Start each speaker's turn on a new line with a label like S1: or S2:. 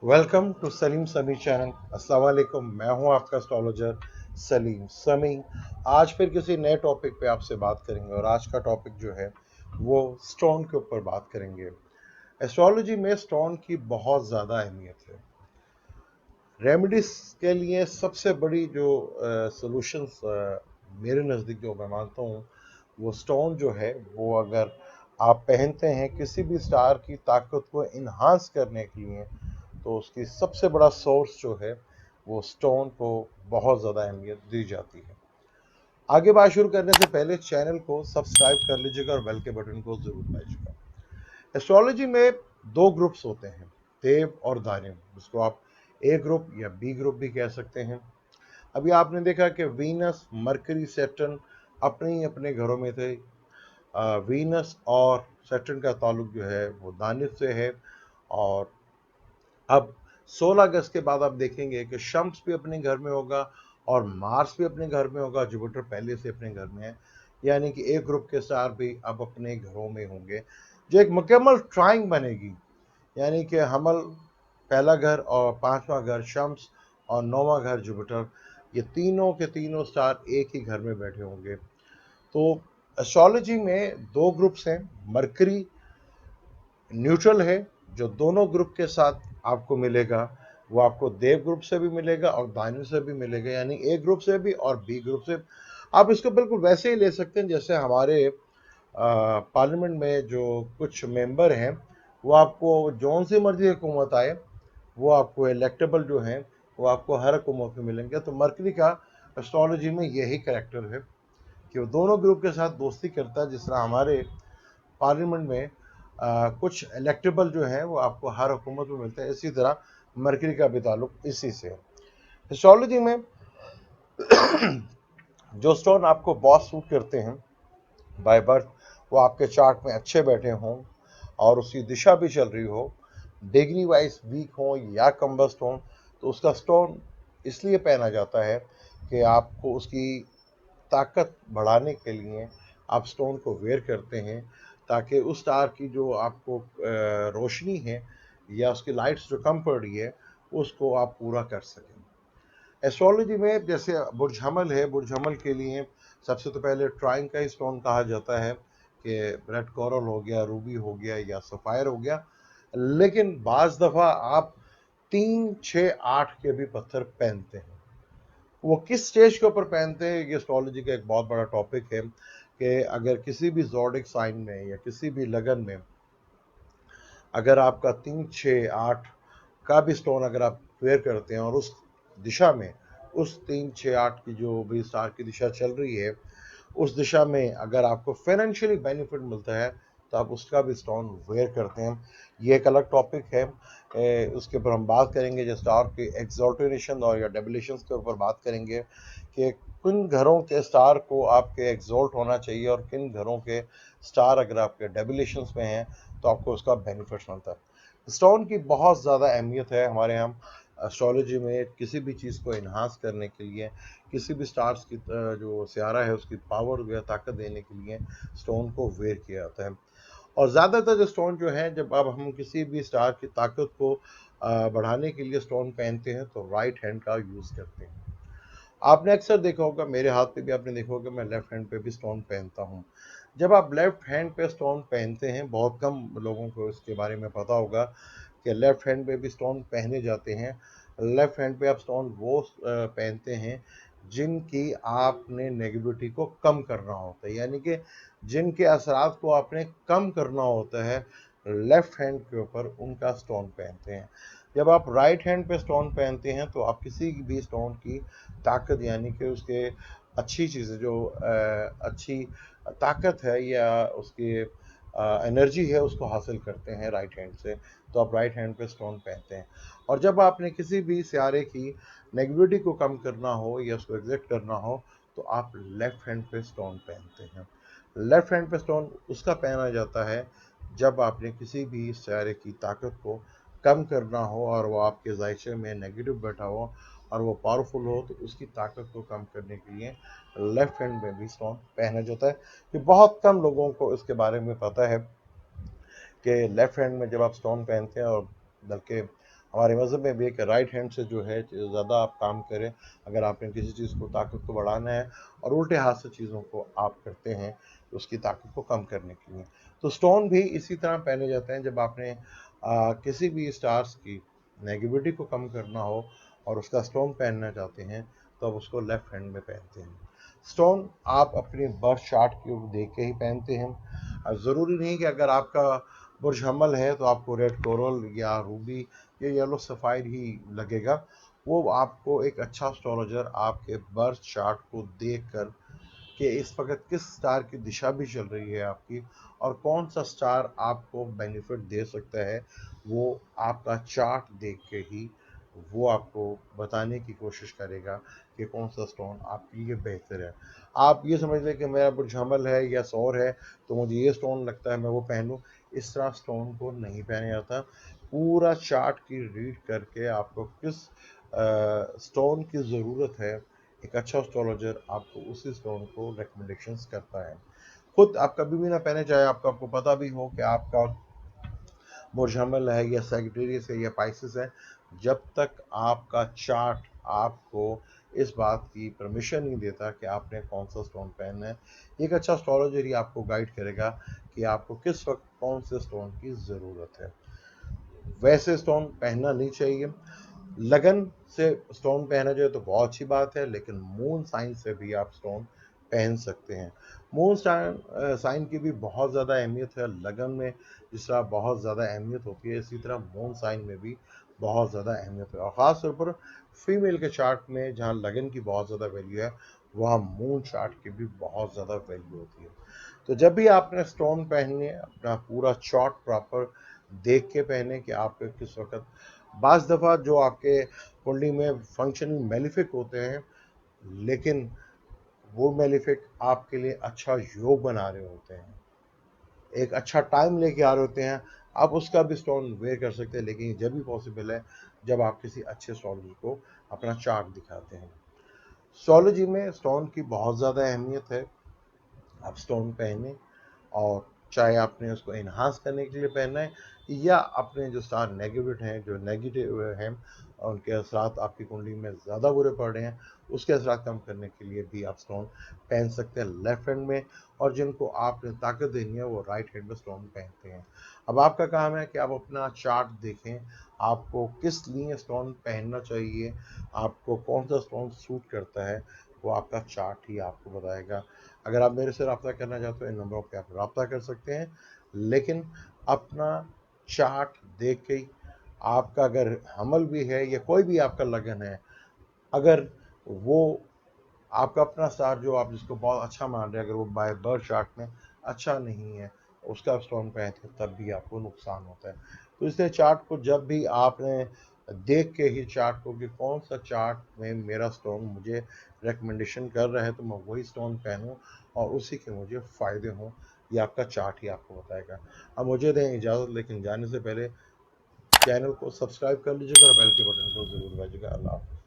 S1: Welcome to Salim समी channel. अस्सलाम वालेकुम, मैं हूं आपका एस्ट्रोलॉजर सलीम समी। आज फिर किसी नए टॉपिक पे आपसे बात करेंगे और आज का टॉपिक जो है वो स्टोन के ऊपर बात करेंगे। एस्ट्रोलॉजी में स्टोन की बहुत ज़्यादा अहमियत है। रेमेडीज के लिए सबसे बड़ी जो सॉल्यूशंस मेरे नज़दीक जो मैं मानता हूँ वो स्टोन जो है वो अगर आप पहनते हैं किसी भी स्टार की ताकत को इन्हांस करने के लिए, तो उसकी सबसे बड़ा सोर्स जो है वो स्टोन को बहुत ज़्यादा अहमियत दी जाती है। आगे बात शुरू करने से पहले चैनल को सब्सक्राइब कर लीजिएगा और बेल के बटन को ज़रूर दबाइएगा। एस्ट्रोलॉजी में दो ग्रुप्स होते हैं, देव और दानव, जिसको आप ए ग्रुप या बी ग्रुप भी कह सकते हैं। अभी आपने देखा कि वीनस, मरकरी, सैटर्न अपने ही अपने घरों में थे। वीनस और सैटर्न का ताल्लुक जो है वो दानिश से है। और अब 16 अगस्त के बाद आप देखेंगे कि शम्स भी अपने घर में होगा और मार्स भी अपने घर में होगा। जुपिटर पहले से अपने घर में है, यानी कि एक ग्रुप के स्टार भी अब अपने घरों में होंगे, जो एक मुकम्मल ट्राइंग बनेगी। यानी कि हमल पहला घर और पांचवा घर शम्स और नौवां घर जुपिटर, ये तीनों के तीनों स्टार एक ही घर में बैठे होंगे। तो एस्ट्रोलॉजी में दो ग्रुप्स हैं। मरकरी न्यूट्रल है, जो दोनों ग्रुप के साथ आपको मिलेगा। वो आपको देव ग्रुप से भी मिलेगा और दानव से भी मिलेगा, यानी ए ग्रुप से भी और बी ग्रुप से। आप इसको बिल्कुल वैसे ही ले सकते हैं जैसे हमारे पार्लियामेंट में जो कुछ मेंबर हैं, वो आपको जौन सी मर्जी हुकूमत आए वो आपको इलेक्टेबल जो हैं वो आपको हर हुकूमत में मिलेंगे। तो मरकरी का एस्ट्रोलॉजी में यही करेक्टर है कि वो दोनों ग्रुप के साथ दोस्ती करता है। जिस तरह हमारे पार्लियामेंट में कुछ इलेक्टेबल जो हैं वो आपको हर हुकूमत में मिलते हैं, इसी तरह मरकरी का भी ताल्लुक इसी से है। एस्ट्रोलॉजी में जो स्टोन आपको बॉस सूट करते हैं बाय बर्थ, वो आपके चार्ट में अच्छे बैठे हों और उसकी दिशा भी चल रही हो, डिग्री वाइज वीक हो या कम्बस्ट हो, तो उसका स्टोन इसलिए पहना जाता है कि आपको उसकी ताकत बढ़ाने के लिए आप स्टोन को वेयर करते हैं, ताकि उस स्टार की जो आपको रोशनी है या उसकी लाइट्स जो कम पड़ रही है उसको आप पूरा कर सकें। एस्ट्रोलॉजी में जैसे बुर्ज हमल है, बुर्ज हमल के लिए सबसे तो पहले ट्राइंग का ही स्टोन कहा जाता है कि रेड कोरल हो गया, रूबी हो गया या सफ़ायर हो गया। लेकिन बाज़ दफ़ा आप 3, 6, 8 के भी पत्थर पहनते हैं। वो किस स्टेज के ऊपर पहनते हैं, ये एस्ट्रोलॉजी का एक बहुत बड़ा टॉपिक है कि अगर किसी भी ज़ोडिक साइन में या किसी भी लगन में अगर आपका 3, 6, 8 का भी स्टोन अगर आप वेयर करते हैं और उस दिशा में, उस 3, 6, 8 की जो भी स्टार की दिशा चल रही है उस दिशा में अगर आपको फाइनेंशियली बेनिफिट मिलता है तो आप उसका भी स्टोन वेयर करते हैं। ये एक अलग टॉपिक है, उसके ऊपर हम बात करेंगे। जो स्टार के एक्सॉल्टेशन और या डेबिलेशंस के ऊपर बात करेंगे कि किन घरों के स्टार को आपके एक्सॉल्ट होना चाहिए और किन घरों के स्टार अगर आपके डेबिलेशंस में हैं तो आपको उसका बेनिफिट मिलता है। स्टोन की बहुत ज़्यादा अहमियत है हमारे यहाँ एस्ट्रोलॉजी में। किसी भी चीज़ को इन्हांस करने के लिए, किसी भी स्टार्स की जो सियारा है उसकी पावर या ताकत देने के लिए स्टोन को वेयर किया जाता है। और ज़्यादातर जो स्टोन जो है, जब अब हम किसी भी स्टार की ताकत को बढ़ाने के लिए स्टोन पहनते हैं तो राइट हैंड का यूज़ करते हैं। आपने अक्सर देखा होगा, मेरे हाथ पे भी आपने देखा होगा, मैं लेफ्ट हैंड पे भी स्टोन पहनता हूँ। जब आप लेफ्ट हैंड पे स्टोन पहनते हैं, बहुत कम लोगों को इसके बारे में पता होगा कि लेफ्ट हैंड पे भी स्टोन पहने जाते हैं। लेफ्ट हैंड पे आप स्टोन वो पहनते हैं जिनकी आपने नेगेटिविटी को कम करना होता है, यानी कि जिनके असरात को आपने कम करना होता है, लेफ्ट हैंड के ऊपर उनका स्टोन पहनते हैं। जब आप राइट हैंड पे स्टोन पहनते हैं तो आप किसी भी स्टोन की ताकत, यानी कि उसके अच्छी चीज़ें जो अच्छी ताकत है या उसकी एनर्जी है उसको हासिल करते हैं राइट हैंड से। तो आप राइट हैंड पे स्टोन पहनते हैं। और जब आपने किसी भी सियारे की नेगेटिविटी को कम करना हो या उसको एग्जैक्ट करना हो तो आप लेफ्ट हैंड पे स्टोन पहनते हैं। लेफ्ट हैंड पे स्टोन उसका पहना जाता है जब आपने किसी भी सियारे की ताकत को कम करना हो और वो आपके जायचे में नेगेटिव बैठा हो और वो पावरफुल हो, तो उसकी ताकत को कम करने के लिए लेफ्ट हैंड में भी स्टोन पहना जाता है। कि बहुत कम लोगों को इसके बारे में पता है कि लेफ्ट हैंड में जब आप स्टोन पहनते हैं, और बल्कि हमारे मज़हब में भी है कि राइट हैंड से जो है ज़्यादा आप काम करें। अगर आपने किसी चीज़ को ताकत को बढ़ाना है और उल्टे हाथ से चीज़ों को आप करते हैं तो उसकी ताकत को कम करने के लिए। तो स्टोन भी इसी तरह पहने जाते हैं। जब आपने किसी भी स्टार्स की नेगेटिविटी को कम करना हो और उसका स्टोन पहनना चाहते हैं तो आप उसको लेफ्ट हैंड में पहनते हैं। स्टोन आप अपने बर्थ चार्ट को देख के ही पहनते हैं। ज़रूरी नहीं कि अगर आपका बुर्ज हमल है तो आपको रेड कोरल या रूबी या येलो सफ़ायर ही लगेगा। वो आपको एक अच्छा एस्ट्रोलॉजर आपके बर्थ चार्ट को देख कर कि इस वक्त किस स्टार की दिशा भी चल रही है आपकी और कौन सा स्टार आपको बेनिफिट दे सकता है, वो आपका चार्ट देख के ही वो आपको बताने की कोशिश करेगा कि कौन सा स्टोन आपके लिए बेहतर है। आप ये समझ लें कि मेरा बुर्ज हमल है या सौर है तो मुझे ये स्टोन लगता है मैं वो पहनूं। इस तरह स्टोन को नहीं पहना जाता। पूरा चार्ट की रीड करके आपको किस स्टोन की ज़रूरत है, एक अच्छा एस्ट्रोलॉजर आपको उसी स्टोन को रिकमेंडेशंस करता है। खुद आप कभी भी ना पहने, चाहे आपको पता भी हो कि आपका बुर्ज हमल है या सैजिटेरियस है या पाइसेस है, जब तक आपका चार्ट आपको इस बात की परमिशन नहीं देता कि आपने कौन सा स्टोन पहनना है, एक अच्छा एस्ट्रोलॉजर ही आपको गाइड करेगा कि आपको किस वक्त कौन से स्टोन की ज़रूरत है। वैसे स्टोन पहनना नहीं चाहिए। लगन से स्टोन पहना जाए तो बहुत अच्छी बात है, लेकिन मून साइन से भी आप स्टोन पहन सकते हैं। मून साइन की भी बहुत ज़्यादा अहमियत है। लगन में जिस तरह बहुत ज़्यादा अहमियत होती है, इसी तरह मून साइन में भी बहुत ज़्यादा अहमियत है। और ख़ास तौर पर फीमेल के चार्ट में जहाँ लगन की बहुत ज़्यादा वैल्यू है, वहाँ मून चार्ट की भी बहुत ज़्यादा वैल्यू होती है। तो जब भी आपने स्टोन पहनने, अपना पूरा चार्ट प्रॉपर देख के पहने कि आपके किस वक्त। बाज़ दफ़ा जो आपके कुंडली में फंक्शनिंग मेलिफिक होते हैं, लेकिन वो मेलिफिक आपके लिए अच्छा योग बना रहे होते हैं, एक अच्छा टाइम लेके आ रहे होते हैं, आप उसका भी स्टोन वेयर कर सकते हैं। लेकिन जब भी पॉसिबल है जब आप किसी अच्छे एस्ट्रोलॉजर को अपना चार्ट दिखाते हैं। एस्ट्रोलॉजी में स्टोन की बहुत ज़्यादा अहमियत है। आप स्टोन पहने, और चाहे आपने उसको इन्हांस करने के लिए पहनना है या अपने जो स्टार नेगेटिव हैं, जो नेगेटिव हैं, उनके असरात आपकी कुंडली में ज़्यादा बुरे पड़ रहे हैं, उसके असरात कम करने के लिए भी आप स्टोन पहन सकते हैं लेफ्ट हैंड में। और जिनको आपने ताकत देनी है वो राइट हैंड में स्टोन पहनते हैं। अब आपका काम है कि आप अपना चार्ट देखें, आपको किस लिए स्टोन पहनना चाहिए, आपको कौन सा स्टोन सूट करता है, वो आपका चार्ट ही आपको बताएगा। अगर आप मेरे से रब्ता करना चाहते हो, इन नंबरों पे आप रब्ता कर सकते हैं। लेकिन अपना चार्ट देख के ही, आपका अगर हमल भी है या कोई भी आपका लगन है, अगर वो आपका अपना स्टार जो आप जिसको बहुत अच्छा मान रहे हैं, अगर वो बाय बर्थ चार्ट में अच्छा नहीं है, उसका स्टोन पहनते तब भी आपको नुकसान होता है। तो इसलिए चार्ट को जब भी आपने देख के ही चार्ट को कि कौन सा चार्ट में मेरा स्टोन मुझे रिकमेंडेशन कर रहा है तो मैं वही स्टोन पहनूं और उसी के मुझे फ़ायदे हों, ये आपका चार्ट ही आपको बताएगा। अब मुझे दें इजाज़त, लेकिन जाने से पहले चैनल को सब्सक्राइब कर लीजिएगा और बेल के बटन को ज़रूर दबाइएगा। अल्लाह हाफ़िज़।